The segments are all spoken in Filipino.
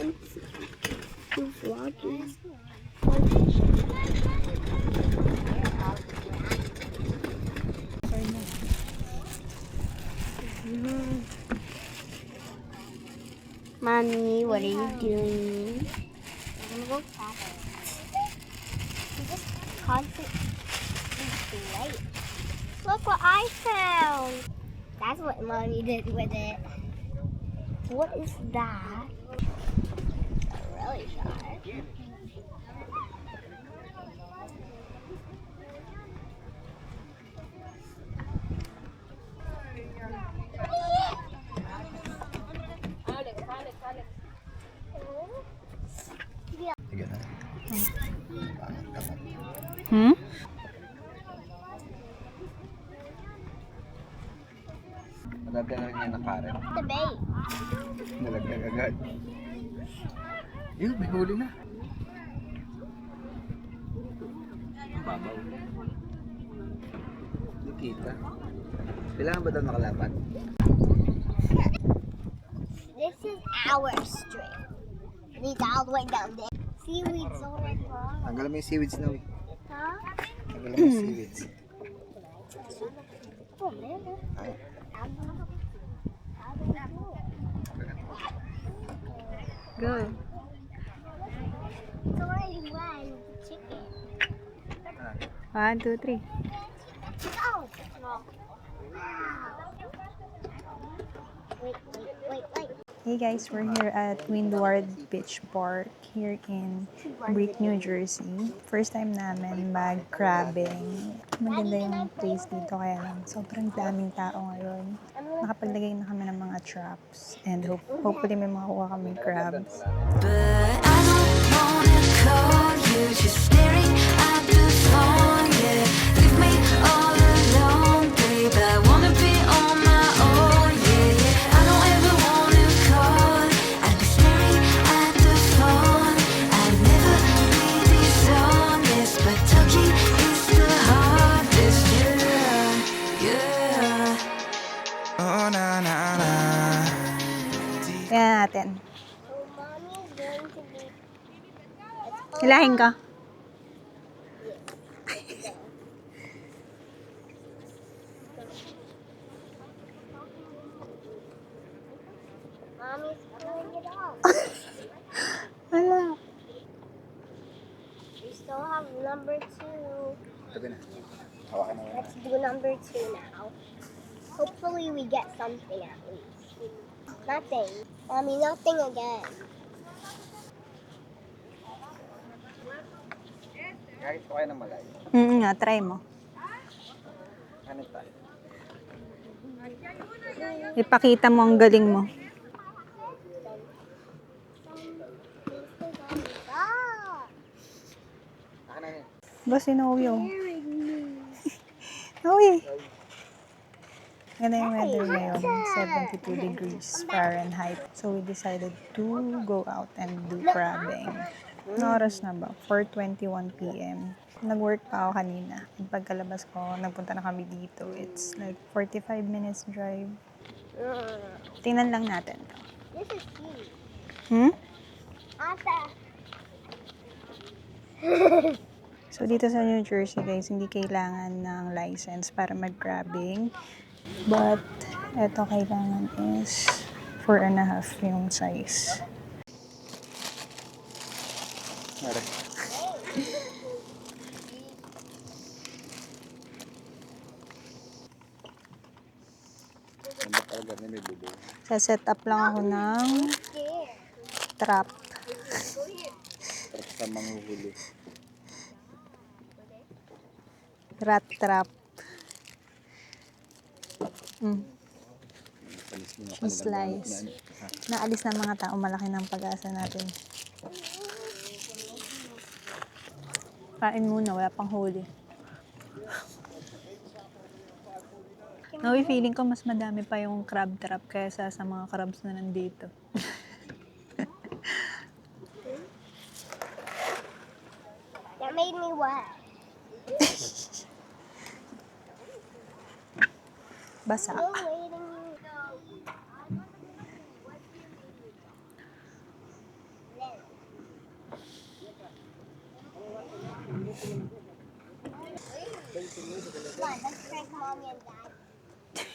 You vlogging? Mommy, what are you doing? I'm gonna go fast. You just constantly late. Look what I found. That's what Mommy did with it. What is that? Really sharp. Sige na. Hmm? Nadadala niya ng karet. The bait. Nalaglag agad. Yun, may huli na. Ang babaw. Hindi kita. Kailangan ba daw nakalapat? This is our string. Leads all the way down there. Seaweed's all right wrong. Tanggalan mo yung seaweeds na. Huh? Tanggalan mo yung seaweeds. Oh, man. Ay. Go. It's already wet. Chicken. 1, 2, 3. Oh! Wait. Hey guys, we're here at Windward Beach Park here in Brick, New Jersey. First time namin mag-crabbing. Maganda yung place dito kaya lang sobrang daming tao ngayon. Nakapaglagay na kami ng mga traps and hopefully may makuha kaming crabs. But I don't wanna call you, just staring at the phone, yeah. Leave me all alone, babe. I wanna be on my own, yeah. I don't ever wanna call, I'd be staring at the phone. I'd never be dishonest, but talking is the hardest, yeah. Oh, na na na. Tingnan natin. So, Mommy is going to be... Hilahin ka. Mommy's pulling it off. Wala. We still have number 2. Sabi na. Hawakan na. Let's do number 2 now. Hopefully we get something at least. Nothing. Mommy, nothing again. Kahit ko kayo ng malayo. Nga, try mo. Ano tayo? Ipakita mo ang galing mo. Ah! Akin na yun. Ba, si Noe oh. Scaring me. Noe! Ganda yung weather ngayon, 72 degrees Fahrenheit. So we decided to go out and do crabbing. Ano oras na ba? 4:21 p.m. Nag-work pa ako kanina. Pagkalabas ko, nagpunta na kami dito. It's like 45 minutes drive. Tingnan lang natin. This is cute. Hmm? Ata. So dito sa New Jersey guys, hindi kailangan ng license para mag-crabbing. But, eto kailangan is 4.5 yung size. Mara. Ano talaga na may bubo? Sa-set up lang ako ng trap. Para sa manghuhuli. Rat trap. Palis mo Cheese slice. Naalis na mga tao, malaki ng pag-asa natin. Kain muna, wala pang huli. Nawi, feeling ko mas madami pa yung crab trap kaysa sa mga crabs na nandito. That made me wet. Basa. Still waiting. Come on, let's prank mommy and dad.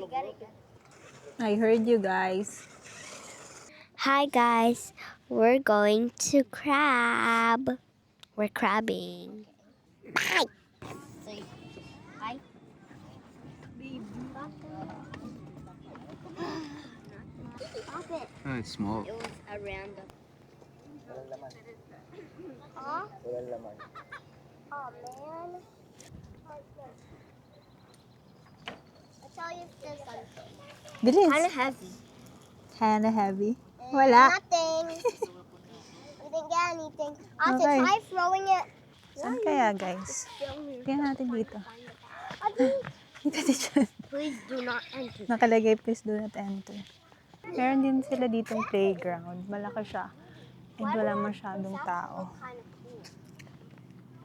Get it. I heard you guys. Hi guys, we're going to crab. We're crabbing. Hi. Say hi. Stop it. Ah, it's small. It was a random. Walang laman. Huh? Walang laman. Oh man. I'll tell you if there's something. Bilis. Kind of heavy. Kinda heavy. Wala. Nothing. We didn't get anything. Also, Okay. try throwing it. Saan kaya guys? Tingnan natin dito. Dito dyan. Please do not enter. Nakalagay, please do not enter. Meron din sila ditong playground. Malaki siya. And wala masyadong tao. Kind of cool.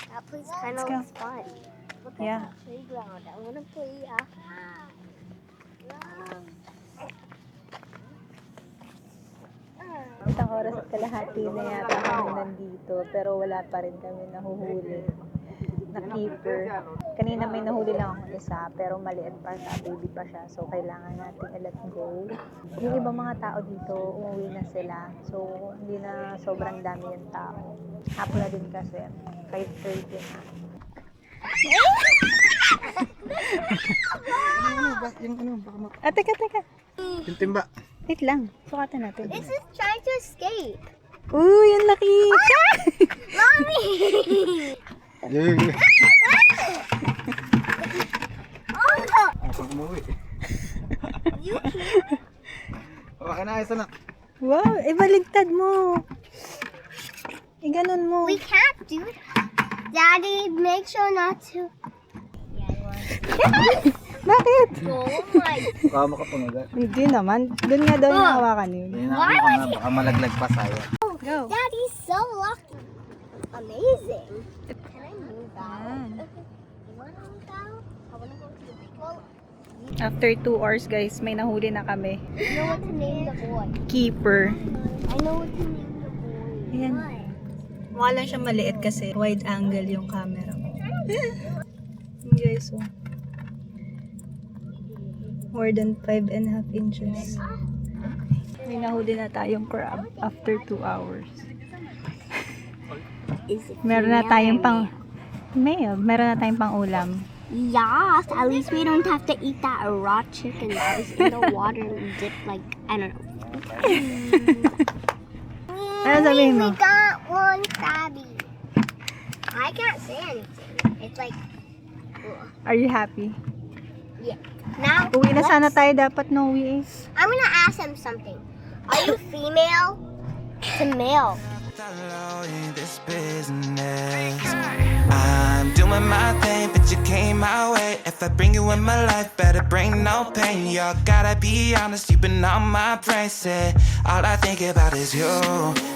That place kind Let's of go. looks fun. Look at Yeah. the playground. I want to play. Isang oras at kalahati na yata kami nandito. Pero wala pa rin kami nahuhuli na keeper. Kanina may nahuli lang ako isa. Pero maliit pa siya. Baby pa siya. So kailangan natin i-let go. Yung ibang mga tao dito, umuwi na sila. So hindi na sobrang dami yung tao. Hapon na din kasi. 5:30 na. Teka. Yung timba. Wait lang. Sukatan natin. This is trying to escape. Uy, ang laki! Mommy! Oh, Ako umuwi. you Okay na, ayos na. Wow, baligtad mo. Ganon mo. We can't do that. Daddy, make sure not to. Yeah, I want Bakit? to. Oh my. Baka makapunod. Hindi naman. Doon nga daw yung hawakan yun. Why would he- Baka malaglag pa sa'yo. Go. Daddy's so lucky. Amazing. Can I move out? Yan. You want to move out? I want to go to the big boat. After 2 hours guys, may nahuli na kami. I know what to name the boy. Keeper. I know what to name the boy. Ayan. What? Mukha lang siya maliit kasi wide angle yung camera ko. Guys, oh. More than 5.5 inches. May nahuli na tayong crab after 2 hours. Is it Meron na tayong pang... Meron na tayong pang ulam. Yes, at least we don't have to eat that raw chicken that was in the water and dipped like, I don't know. Ano sabihin mo? We got one crabby. I can't say anything. It's like, Are you happy? yeah. Now, Uwi na sana tayo dapat no uwi eh. I'm gonna ask him something. Are you female to male? in this business. I'm doing my thing, but you came my way. If I bring you in my life, better bring no pain. Y'all gotta be honest, you've been on my brain. Say, all I think about is you.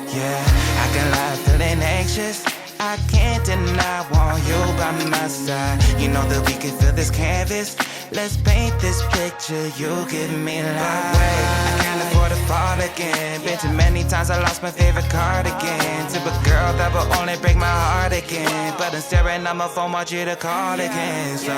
Yeah, I can lie, feeling anxious. I can't deny, want you by my side. You know that we can fill this canvas. Let's paint this picture, you give me life. I can't afford to fall again. Been too many times I lost my favorite card again. To a girl that will only break my heart again. But I'm staring at my phone, want you to call again. So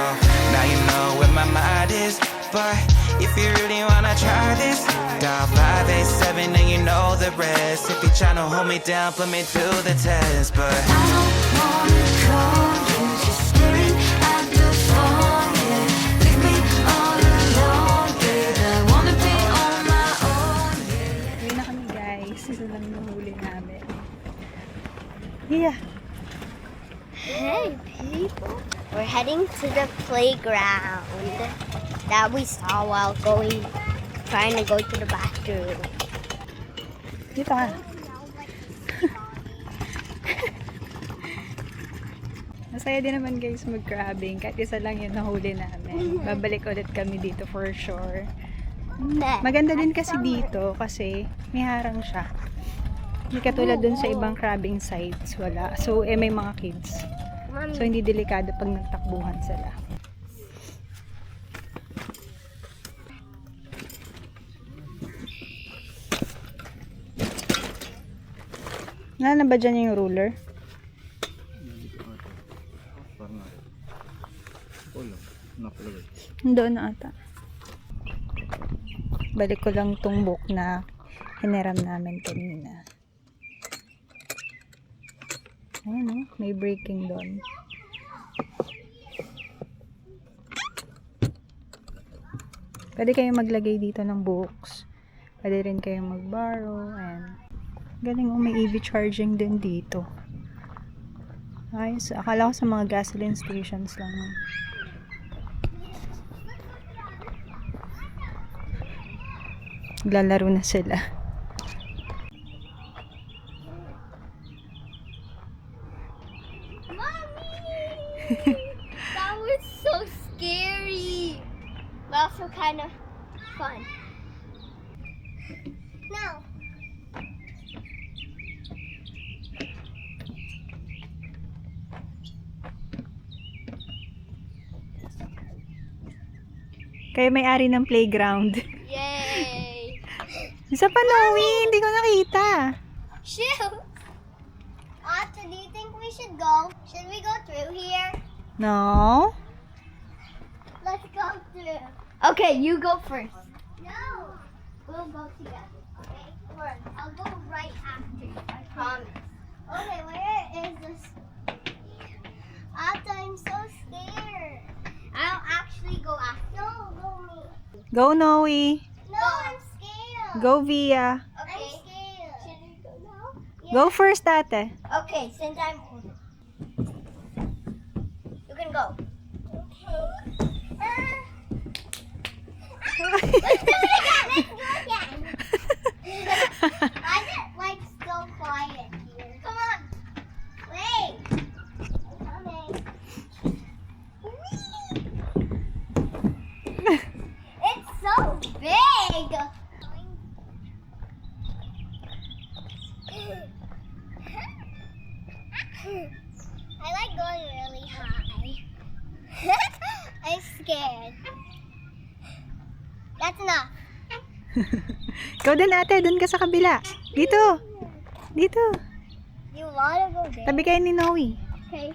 now you know where my mind is. But if you really wanna try this, dial 587 and you know the rest. If you're tryna hold me down, put me to the test. But I don't wanna call you, just staring at the phone, yeah. Leave me all alone, babe. I wanna be on my own, yeah. Uwi na kami guys. Ito lang yung huli namin. Yeah. Hey, people. We're heading to the playground that we saw while trying to go to the bathroom. Dito ka. Masaya din naman guys mag-crabbing. Kahit isa lang yung nahuli namin. Babalik ulit kami dito for sure. Maganda din kasi dito kasi may harang siya. Hindi katulad dun sa ibang crabbing sites. Wala. So, may mga kids. So, hindi delikado pag nagtakbuhan sila. Wala na ba dyan yung ruler? Parang na. Wala. Napalagay. Doon na ata. Balik ko lang tong book na hiniram namin kanina. Ayan o, may breaking doon. Pwede kayong maglagay dito ng books. Pwede rin kayong mag-borrow. Ayan. Galing o, may EV charging din dito. Ayos. Akala ko sa mga gasoline stations lang. Lalaro na sila. Mommy! That was so scary. But also kind of fun. Now. Kayo may-ari ng playground. Yay! Isa pa, Noe, hindi ko nakita. Shoot! Ata, do you think we should go? Should we go through here? No? Let's go through. Okay, you go first. No. We'll go together. Okay? Or I'll go right after you. I promise. Okay, where is this? Ata, I'm so scared. I'll actually go after. No, go me. Go, Noe. No, I'm scared. Go, Via. Okay. I'm scared. Should we go now? Go first, ate. Okay, since I'm older. You can go. Okay. Let's do it again. Let's do it again. I get like so quiet here. Come on. Wait. I'm coming. It's so big. I like going really high. I'm scared. That's enough. Go din, ate. Doon ka sa kabila. Dito. Dito. You wanna go there? Tabi kayo ni Noe. Okay.